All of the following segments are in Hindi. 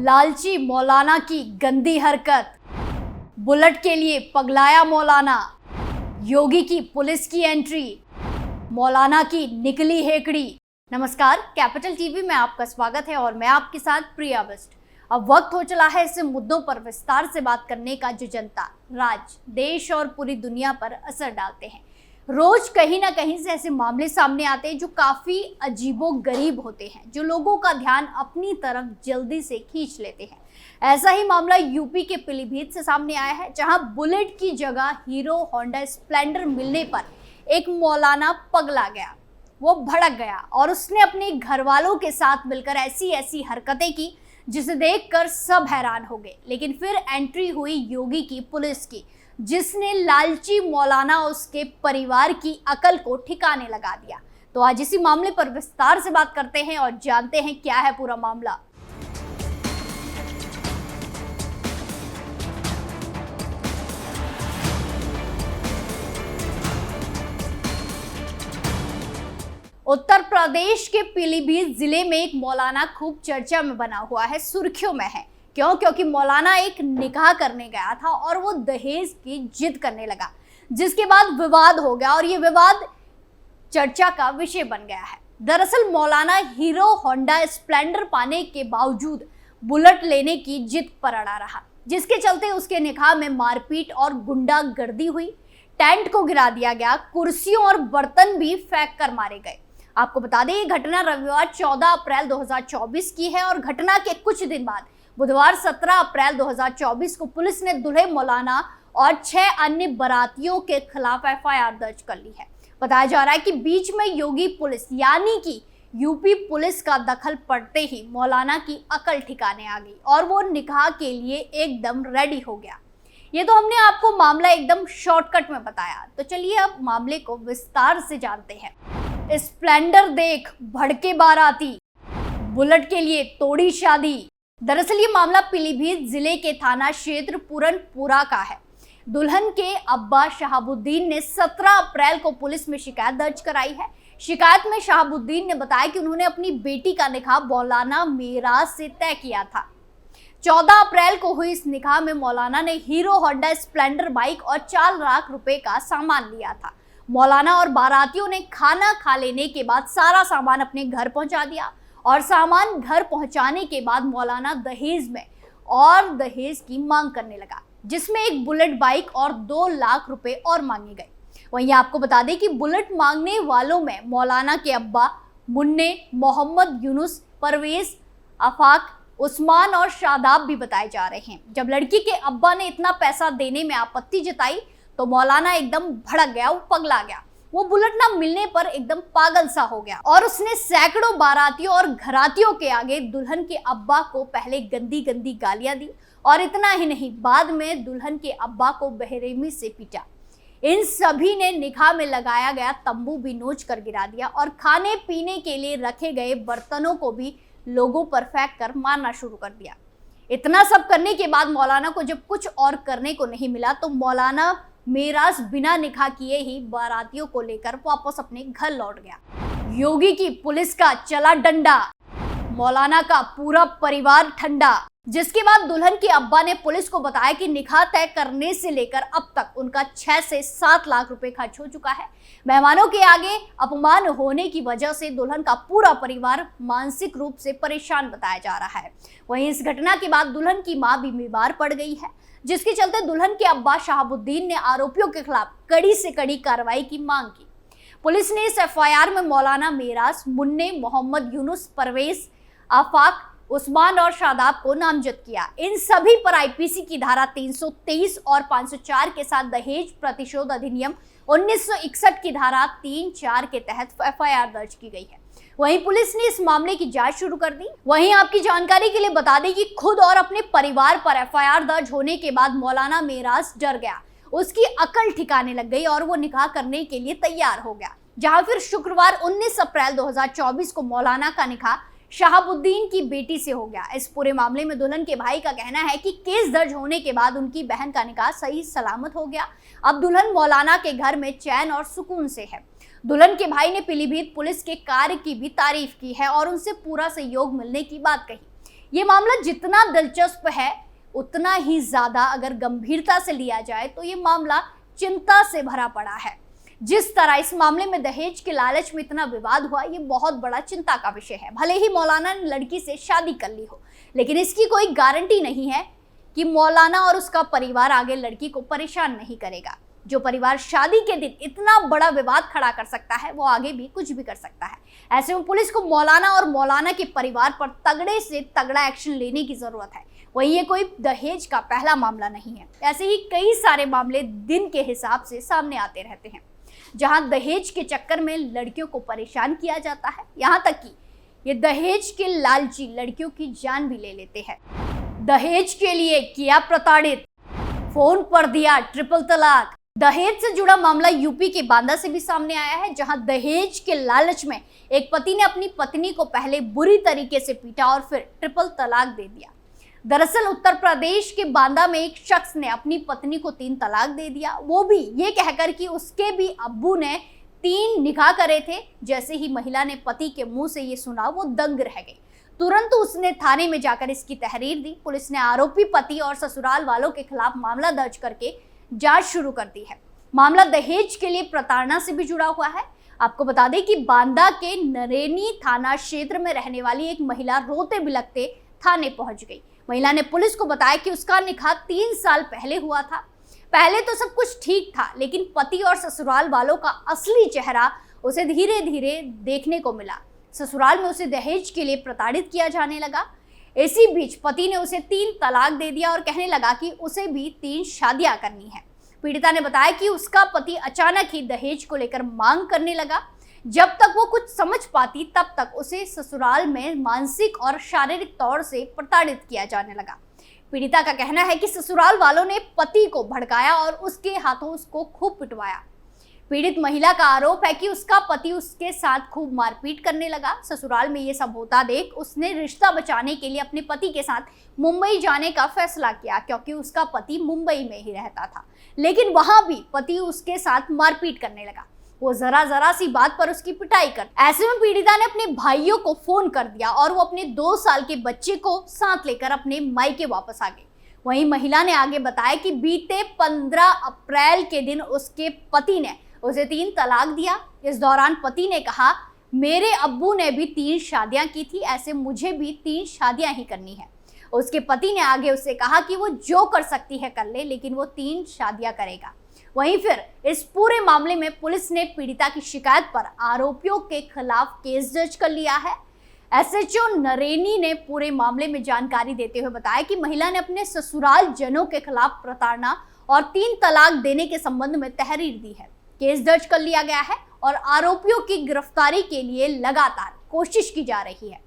लालची मौलाना की गंदी हरकत, बुलेट के लिए पगलाया मौलाना, योगी की पुलिस की एंट्री, मौलाना की निकली हेकड़ी। नमस्कार, कैपिटल टीवी में आपका स्वागत है और मैं आपके साथ प्रिया बिष्ट। अब वक्त हो चला है ऐसे मुद्दों पर विस्तार से बात करने का जो जनता, राज्य, देश और पूरी दुनिया पर असर डालते हैं। रोज कहीं ना कहीं से ऐसे मामले सामने आते हैं जो काफी अजीबोगरीब होते हैं, जो लोगों का ध्यान अपनी तरफ जल्दी से खींच लेते हैं। ऐसा ही मामला यूपी के पीलीभीत से सामने आया है, जहां बुलेट की जगह हीरो होंडा स्प्लेंडर मिलने पर एक मौलाना पगला गया। वो भड़क गया और उसने अपने घर वालों के साथ मिलकर ऐसी हरकतें की जिसे देखकर सब हैरान हो गए। लेकिन फिर एंट्री हुई योगी की पुलिस की, जिसने लालची मौलाना उसके परिवार की अकल को ठिकाने लगा दिया। तो आज इसी मामले पर विस्तार से बात करते हैं और जानते हैं क्या है पूरा मामला। उत्तर प्रदेश के पीलीभीत जिले में एक मौलाना खूब चर्चा में बना हुआ है, सुर्खियों में है। क्यों? क्योंकि मौलाना एक निकाह करने गया था और वो दहेज की जिद करने लगा, जिसके बाद विवाद हो गया और ये विवाद चर्चा का विषय बन गया है। दरअसल मौलाना हीरो होंडा स्प्लेंडर पाने के बावजूद बुलेट लेने की जिद पर अड़ा रहा, जिसके चलते उसके निकाह में मारपीट और गुंडागर्दी हुई। टेंट को गिरा दिया गया, कुर्सियों और बर्तन भी फेंक कर मारे गए। आपको बता दें, ये घटना रविवार 14 अप्रैल 2024 की है और घटना के कुछ दिन बाद बुधवार 17 अप्रैल 2024 को पुलिस ने दूल्हे मौलाना और 6 अन्य बारातियों के खिलाफ एफआईआर दर्ज कर ली है। बताया जा रहा है कि बीच में योगी पुलिस यानी कि यूपी पुलिस का दखल पड़ते ही मौलाना की अकल ठिकाने आ गई और वो निकाह के लिए एकदम रेडी हो गया। ये तो हमने आपको मामला एकदम शॉर्टकट में बताया, तो चलिए अब मामले को विस्तार से जानते हैं। स्प्लेंडर देख भड़के बाराती, बुलेट के लिए तोड़ी शादी। दरअसल ये मामला पीलीभीत जिले के थाना क्षेत्र पूरनपुरा का है। दुल्हन के अब्बा शहाबुद्दीन ने 17 अप्रैल को पुलिस में शिकायत दर्ज कराई है। शिकायत में शहाबुद्दीन ने बताया कि उन्होंने अपनी बेटी का निकाह मौलाना मेराज से तय किया था। 14 अप्रैल को हुई इस निकाह में मौलाना ने हीरो होंडा स्प्लेंडर बाइक और 4 लाख रुपए का सामान लिया था। मौलाना और बारातियों ने खाना खा लेने के बाद सारा सामान अपने घर पहुंचा दिया और सामान घर पहुंचाने के बाद मौलाना दहेज की मांग करने लगा, जिसमें एक बुलेट बाइक और 2 लाख रुपए और मांगे गए। वहीं आपको बता दें कि बुलेट मांगने वालों में मौलाना के अब्बा मुन्ने, मोहम्मद यूनुस, परवेज, आफाक, उस्मान और शादाब भी बताए जा रहे हैं। जब लड़की के अब्बा ने इतना पैसा देने में आपत्ति जताई तो मौलाना एकदम भड़क गया, वो पगला गया। वो बुलेट ना मिलने पर एकदम पागल सा हो गया और उसने सैकड़ों बारातियों और घरातियों के आगे दुल्हन के अब्बा को पहले गंदी गालियां दी और इतना ही नहीं, बाद में दुल्हन के अब्बा को बेरहमी से पीटा। इन सभी ने निकाह में लगाया गया तंबू भी नोच कर गिरा दिया और खाने पीने के लिए रखे गए बर्तनों को भी लोगों पर फेंक कर मारना शुरू कर दिया। इतना सब करने के बाद मौलाना को जब कुछ और करने को नहीं मिला तो मौलाना मेराज बिना निकाह किए ही बारातियों को लेकर वापस अपने घर लौट गया। योगी की पुलिस का चला डंडा, मौलाना का पूरा परिवार ठंडा। जिसके बाद दुल्हन के अब्बा ने पुलिस को बताया कि निकाह तय करने से लेकर अब तक उनका 6 से 7 लाख रुपए खर्च हो चुका है। मेहमानों के आगे अपमान होने की वजह से दुल्हन का पूरा परिवार मानसिक रूप से परेशान बताया जा रहा है। वहीं इस घटना के बाद दुल्हन की मां भी बीमार पड़ गई है, जिसके चलते दुल्हन के अब्बा शहाबुद्दीन ने आरोपियों के खिलाफ कड़ी से कड़ी कार्रवाई की मांग की। पुलिस ने इस एफआईआर में मौलाना मेराज, मुन्ने, मोहम्मद यूनुस, परवेज, आफाक, उस्मान और शादाब को नामजद किया। इन सभी पर आईपीसी की धारा 323 और 504 के साथ दहेज प्रतिशोध अधिनियम 1961 की धारा 3-4 के तहत एफआईआर दर्ज की गई है। वहीं पुलिस ने इस मामले की जांच शुरू कर दी। वहीं आपकी जानकारी के लिए बता दें कि खुद और अपने परिवार पर एफआईआर दर्ज होने के बाद मौलाना मेराज डर गया, उसकी अकल ठिकाने लग गई और वो निकाह करने के लिए तैयार हो गया। जहां फिर शुक्रवार 19 अप्रैल 2024 को मौलाना का निकाह शहाबुद्दीन की बेटी से हो गया। इस पूरे मामले में दुल्हन के भाई का कहना है कि केस दर्ज होने के बाद उनकी बहन का निकाह सही सलामत हो गया। अब दुल्हन मौलाना के घर में चैन और सुकून से है। दुल्हन के भाई ने पीलीभीत पुलिस के कार्य की भी तारीफ की है और उनसे पूरा सहयोग मिलने की बात कही। ये मामला जितना दिलचस्प है उतना ही ज्यादा अगर गंभीरता से लिया जाए तो ये मामला चिंता से भरा पड़ा है। जिस तरह इस मामले में दहेज के लालच में इतना विवाद हुआ, ये बहुत बड़ा चिंता का विषय है। भले ही मौलाना ने लड़की से शादी कर ली हो, लेकिन इसकी कोई गारंटी नहीं है कि मौलाना और उसका परिवार आगे लड़की को परेशान नहीं करेगा। जो परिवार शादी के दिन इतना बड़ा विवाद खड़ा कर सकता है, वो आगे भी कुछ भी कर सकता है। ऐसे में पुलिस को मौलाना और मौलाना के परिवार पर तगड़े से तगड़ा एक्शन लेने की जरूरत है। वही ये कोई दहेज का पहला मामला नहीं है, ऐसे ही कई सारे मामले दिन के हिसाब से सामने आते रहते हैं, जहां दहेज के चक्कर में लड़कियों को परेशान किया जाता है। यहाँ तक कि ये दहेज के लालची लड़कियों की जान भी ले लेते हैं। दहेज के लिए किया प्रताड़ित, फोन पर दिया ट्रिपल तलाक। दहेज से जुड़ा मामला यूपी के बांदा से भी सामने आया है, जहां दहेज के लालच में एक पति ने अपनी पत्नी को पहले बुरी तरीके से पीटा और फिर ट्रिपल तलाक दे दिया। दरअसल उत्तर प्रदेश के बांदा में एक शख्स ने अपनी पत्नी को 3 तलाक दे दिया, वो भी ये कहकर कि उसके भी अब्बू ने 3 निकाह करे थे। जैसे ही महिला ने पति के मुंह से ये सुना, वो दंग रह गई। तुरंत उसने थाने में जाकर इसकी तहरीर दी। पुलिस ने आरोपी पति और ससुराल वालों के खिलाफ मामला दर्ज करके जांच शुरू कर दी है। मामला दहेज के लिए प्रताड़ना से भी जुड़ा हुआ है। आपको बता दें कि बांदा के नरेनी थाना क्षेत्र में रहने वाली एक महिला रोते बिलखते थाने पहुंच गई। महिला ने पुलिस को बताया कि उसका निकाह 3 साल पहले हुआ था। पहले तो सब कुछ ठीक था, लेकिन पति और ससुराल वालों का असली चेहरा उसे धीरे धीरे देखने को मिला। ससुराल में उसे दहेज के लिए प्रताड़ित किया जाने लगा। इसी बीच पति ने उसे 3 तलाक दे दिया और कहने लगा कि उसे भी 3 शादियां करनी है। पीड़िता ने बताया कि उसका पति अचानक ही दहेज को लेकर मांग करने लगा। जब तक वो कुछ समझ पाती, तब तक उसे ससुराल में मानसिक और शारीरिक तौर से प्रताड़ित किया जाने लगा। पीड़िता का कहना है कि ससुराल वालों ने पति को भड़काया और उसके हाथों उसको खूब पिटवाया। पीड़ित महिला का आरोप है कि उसका पति उसके साथ खूब मारपीट करने लगा। ससुराल में ये सब होता देख उसने रिश्ता बचाने के लिए अपने पति के साथ मुंबई जाने का फैसला किया, क्योंकि उसका पति मुंबई में ही रहता था। लेकिन वहां भी पति उसके साथ मारपीट करने लगा। वो जरा सी बात पर उसकी पिटाई कर। ऐसे में पीड़िता ने अपने भाइयों को फोन कर दिया और वो अपने 2 साल के बच्चे को साथ लेकर अपने मायके वापस आ गई। वहीं महिला ने आगे बताया कि बीते 15 अप्रैल के दिन उसके पति ने उसे 3 तलाक दिया। इस दौरान पति ने कहा, मेरे अब्बू ने भी 3 शादियां की थी, ऐसे मुझे भी 3 शादियां ही करनी है। उसके पति ने आगे उससे कहा कि वो जो कर सकती है कर ले, लेकिन वो 3 शादियां करेगा। वहीं फिर इस पूरे मामले में पुलिस ने पीड़िता की शिकायत पर आरोपियों के खिलाफ केस दर्ज कर लिया है। एसएचओ नरेनी ने पूरे मामले में जानकारी देते हुए बताया कि महिला ने अपने ससुराल जनों के खिलाफ प्रताड़ना और 3 तलाक देने के संबंध में तहरीर दी है। केस दर्ज कर लिया गया है और आरोपियों की गिरफ्तारी के लिए लगातार कोशिश की जा रही है।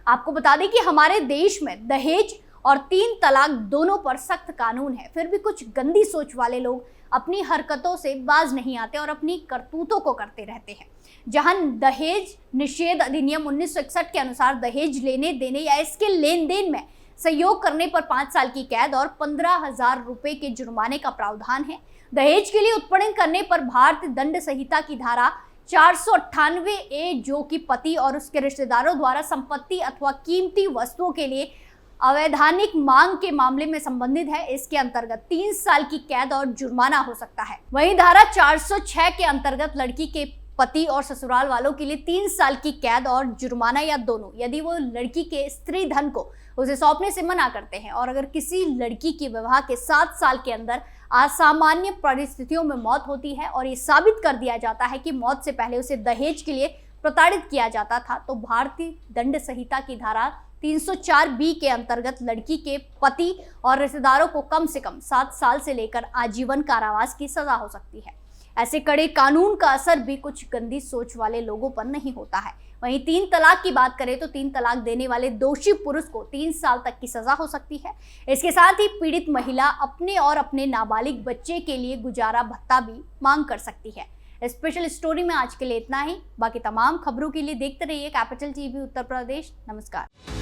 आपको बता दें कि हमारे देश में दहेज और 3 तलाक दोनों पर सख्त कानून है, फिर भी कुछ गंदी सोच वाले लोग अपनी हरकतों से बाज नहीं आते और अपनी करतूतों को करते रहते हैं। जहां दहेज निषेध अधिनियम 1961 के अनुसार दहेज लेने देने या इसके लेन देन में सहयोग करने पर 5 साल की कैद और 15,000 रुपए के जुर्माने का प्रावधान है। दहेज के लिए उत्पीड़न करने पर भारतीय दंड संहिता की धारा 498A, जो कि पति और उसके रिश्तेदारों द्वारा संपत्ति अथवा कीमती वस्तुओं के लिए अवैधानिक मांग के मामले में संबंधित है, इसके अंतर्गत 3 साल की कैद और जुर्माना हो सकता है। वहीं धारा 406 के अंतर्गत लड़की के पति और ससुराल वालों के लिए 3 साल की कैद और जुर्माना या दोनों, यदि वो लड़की के स्त्री धन को उसे सौंपने से मना करते हैं और अगर किसी लड़की की विवाह के 7 साल के अंदर असामान्य परिस्थितियों में मौत होती है और ये साबित कर दिया जाता है कि मौत से पहले उसे दहेज के लिए प्रताड़ित किया जाता था, तो भारतीय दंड संहिता की धारा 304B के अंतर्गत लड़की के पति और रिश्तेदारों को कम से कम 7 साल से लेकर आजीवन कारावास की सजा हो सकती है। ऐसे कड़े कानून का असर भी कुछ गंदी सोच वाले लोगों पर नहीं होता है। वहीं 3 तलाक की बात करें तो 3 तलाक देने वाले दोषी पुरुष को 3 साल तक की सजा हो सकती है। इसके साथ ही पीड़ित महिला अपने और अपने नाबालिग बच्चे के लिए गुजारा भत्ता भी मांग कर सकती है। स्पेशल स्टोरी में आज के लिए इतना ही। बाकी तमाम खबरों के लिए देखते रहिए कैपिटल टीवी उत्तर प्रदेश। नमस्कार।